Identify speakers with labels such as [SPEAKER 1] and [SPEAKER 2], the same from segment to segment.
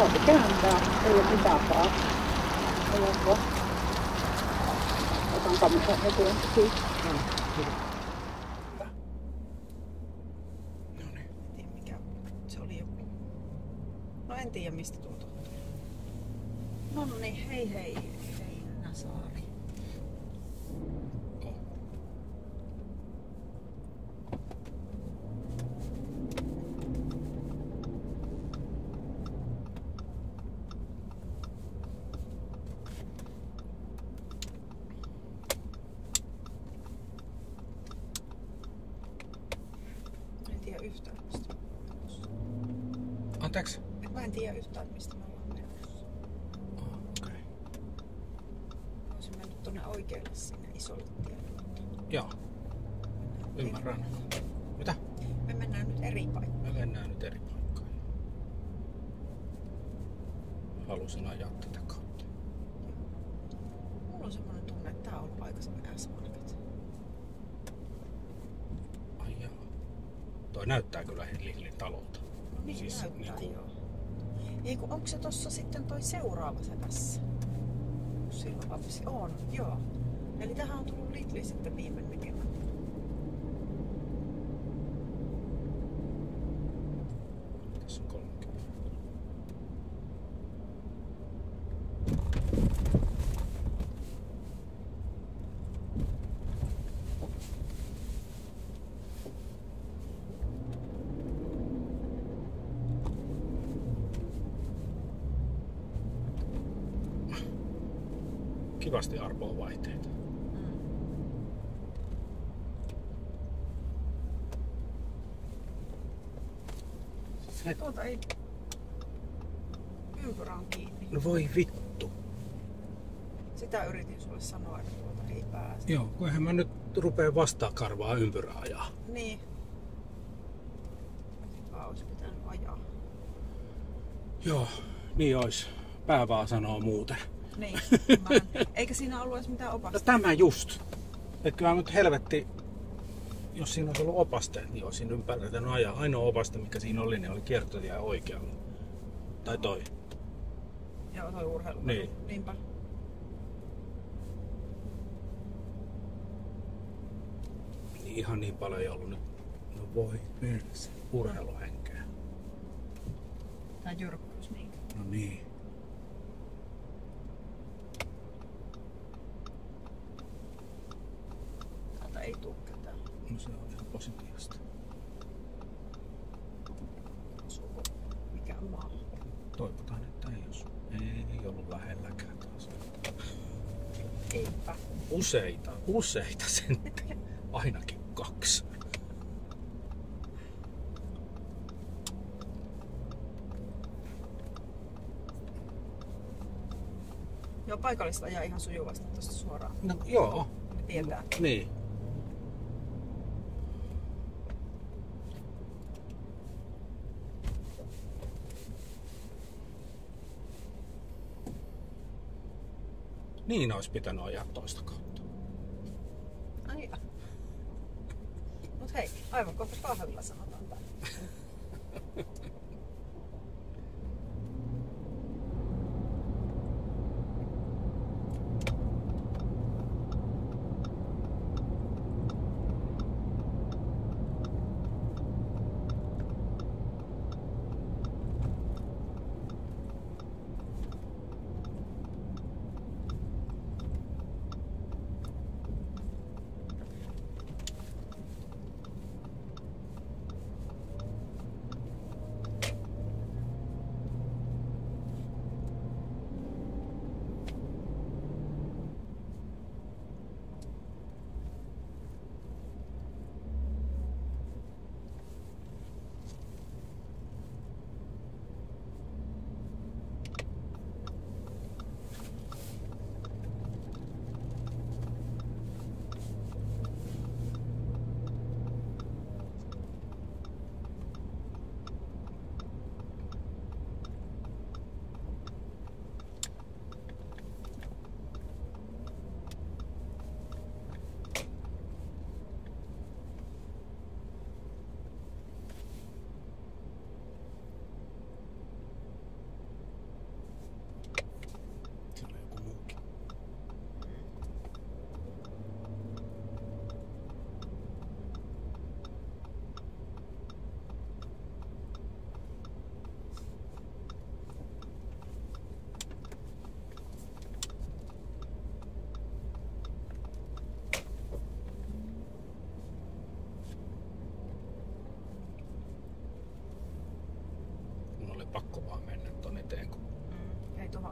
[SPEAKER 1] Muoti kääntää, ei ole mitään päätä. Otanko? Otanko mitä eteen siitä?
[SPEAKER 2] No niin. En tiedä mikä se oli joku. No en tiedä mistä tuo tohtori. No niin, hei hei. Hei Nasaari.
[SPEAKER 3] Oh.
[SPEAKER 2] En tiedä yhtään mistä.
[SPEAKER 3] Anteeksi?
[SPEAKER 2] Mä en tiedä yhtään mistä me ollaan menossa.
[SPEAKER 3] Okei.
[SPEAKER 2] Olisin mennyt tonne oikealle sinne isolle tielle.
[SPEAKER 3] Joo. Ymmärrän. Mitä?
[SPEAKER 2] Me mennään nyt eri paikkaan.
[SPEAKER 3] Me mennään nyt eri paikkaan. Halusin ajaa tätä kautta.
[SPEAKER 2] Mulla on semmonen tunne, että tää on ollut aikaisemmin S-Market.
[SPEAKER 3] Ai jaa. Toi näyttää kyllä Lidlin talolta.
[SPEAKER 2] No niin
[SPEAKER 3] Siis
[SPEAKER 2] näyttää
[SPEAKER 3] niinku-
[SPEAKER 2] joo. Ei kun onko se tossa sitten toi seuraava se tässä? Silloin lapsi on, joo. Eli tähän on tullut Lidli sitten viime menemään.
[SPEAKER 3] Tässä on 30. Kivasti arpoa vaihteita. Se,
[SPEAKER 2] Tuolta ei... Ympyrä on kiinni.
[SPEAKER 3] no voi vittu.
[SPEAKER 2] Sitä yritin sulle sanoa, että tuolta ei pääse.
[SPEAKER 3] Joo, kun eihän mä nyt rupee vastakarvaa ympyrää ajaa.
[SPEAKER 2] Niin. Vaan olisi pitänyt ajaa.
[SPEAKER 3] Joo, niin ois. Pää vaan sanoo muuten.
[SPEAKER 2] Niin. Eikä siinä ollut edes mitään
[SPEAKER 3] No
[SPEAKER 2] opasta.
[SPEAKER 3] tämä just. Et kyllä nyt helvetti, jos siinä olisi ollut opasteet, niin olisin ympärillä ajaa. Ainoa opaste, mikä siinä oli, niin oli kiertotie oikealla. Tai toi.
[SPEAKER 2] Joo, toi urheilu.
[SPEAKER 3] Niin.
[SPEAKER 2] Niinpä.
[SPEAKER 3] Niin ihan niin paljon ei ollut nyt. No voi mennä urheiluhenkeä.
[SPEAKER 2] Tää jyrkkyys niin.
[SPEAKER 3] No niin.
[SPEAKER 2] Täältä ei tuu ketään.
[SPEAKER 3] No se on ihan positiivista.
[SPEAKER 2] Asuuko mikään maa?
[SPEAKER 3] Toivotaan, että ei ollut lähelläkään taas.
[SPEAKER 2] Eipä.
[SPEAKER 3] Useita senttejä. Ainakin 2.
[SPEAKER 2] Joo, paikallista ajaa ihan sujuvasti tosta suoraan.
[SPEAKER 3] No joo.
[SPEAKER 2] Ne tietää.
[SPEAKER 3] Niin. Niin olisi pitänyt ajaa toista kautta.
[SPEAKER 2] Ai jaa. Mut hei, aivan kohta kahvilla sanotaan täällä.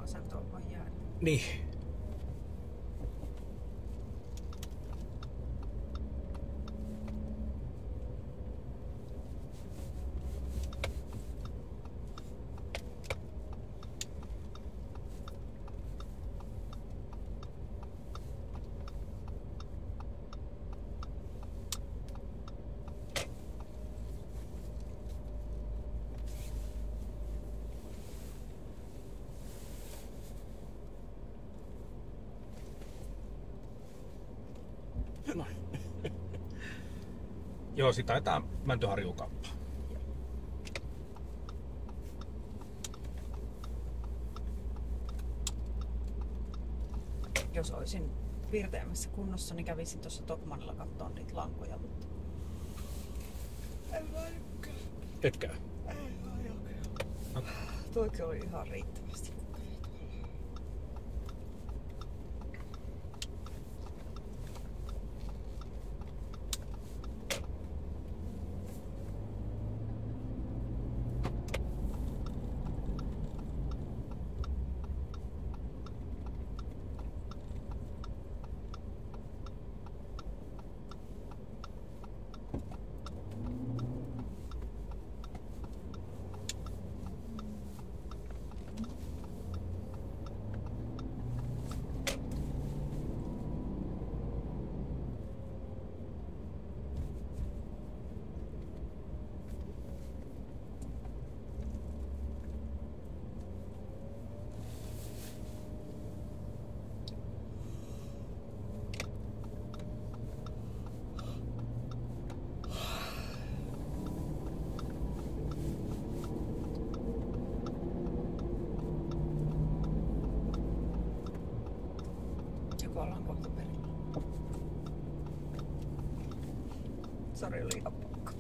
[SPEAKER 2] asentoon voi jäädä.
[SPEAKER 3] Niin. No. Joo, sitä taitaa Mäntyharjun kappaa.
[SPEAKER 2] Jos olisin virteämmässä kunnossa, niin kävisin tuossa Tokmanilla katsoa niitä lankoja, mutta... En vaan nykkää.
[SPEAKER 3] Etkää?
[SPEAKER 2] Ei vaan jokea. Toikin oli ihan riittävästi. Joko ollaan kohta perillä? Sori, oli ihan pakko.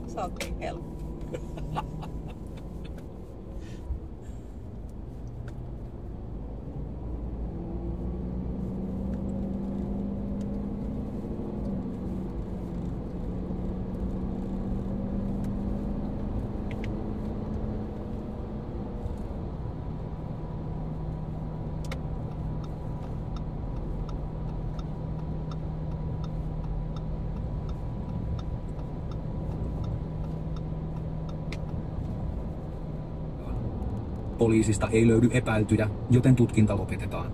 [SPEAKER 2] Sä oot niin helppo.
[SPEAKER 4] Poliisista ei löydy epäiltyjä, joten tutkinta lopetetaan.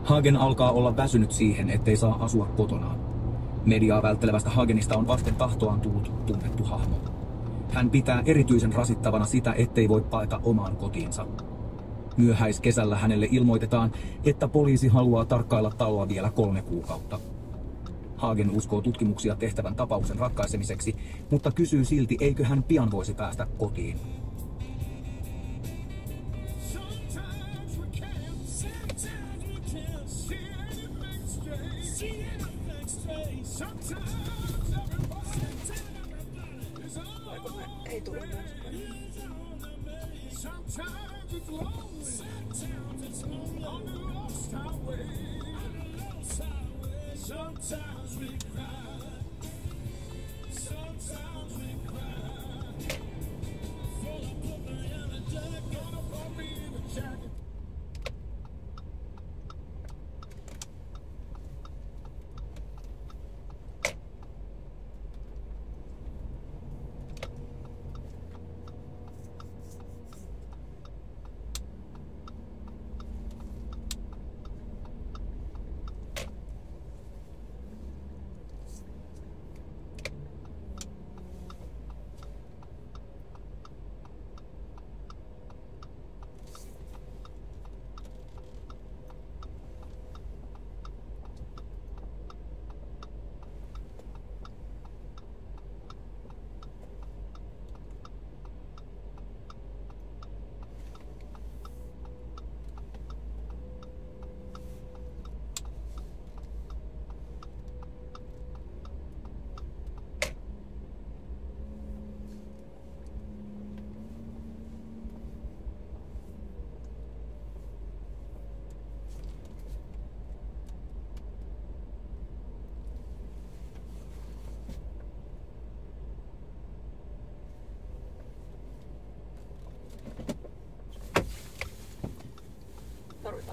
[SPEAKER 4] Hagen alkaa olla väsynyt siihen, ettei saa asua kotonaan. Mediaa välttelevästä Hagenista on vasten tahtoaan tullut tunnettu hahmo. Hän pitää erityisen rasittavana sitä, ettei voi paeta omaan kotiinsa. Myöhäiskesällä hänelle ilmoitetaan, että poliisi haluaa tarkkailla taloa vielä 3 kuukautta. Hagen uskoo tutkimuksia tehtävän tapauksen ratkaisemiseksi, mutta kysyy silti, eikö hän pian voisi päästä kotiin.
[SPEAKER 2] Ei tule myöskään.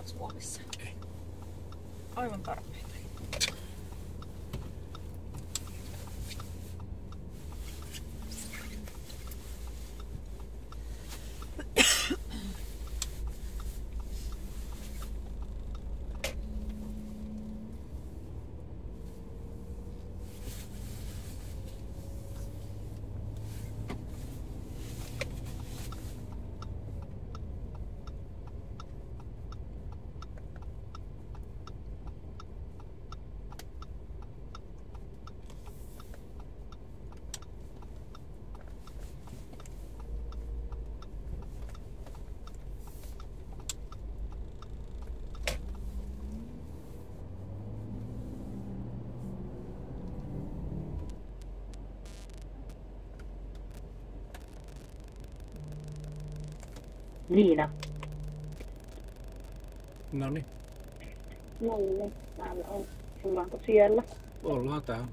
[SPEAKER 2] Suomessa.
[SPEAKER 3] Ei.
[SPEAKER 2] Aivan tarpeen.
[SPEAKER 1] Niina.
[SPEAKER 3] Noniin,
[SPEAKER 1] No niin, täällä on. Ollaanko siellä?
[SPEAKER 3] ollaan täällä.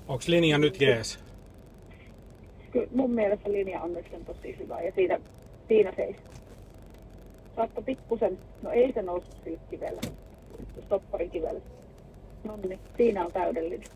[SPEAKER 3] Onks linja nyt jees?
[SPEAKER 1] Kyllä mun mielestä linja on nyt tosi hyvä ja siinä seis. Saatko pikkusen, no ei se noussut sille kivelle, stopparin kivelle. No niin, siinä on täydellinen.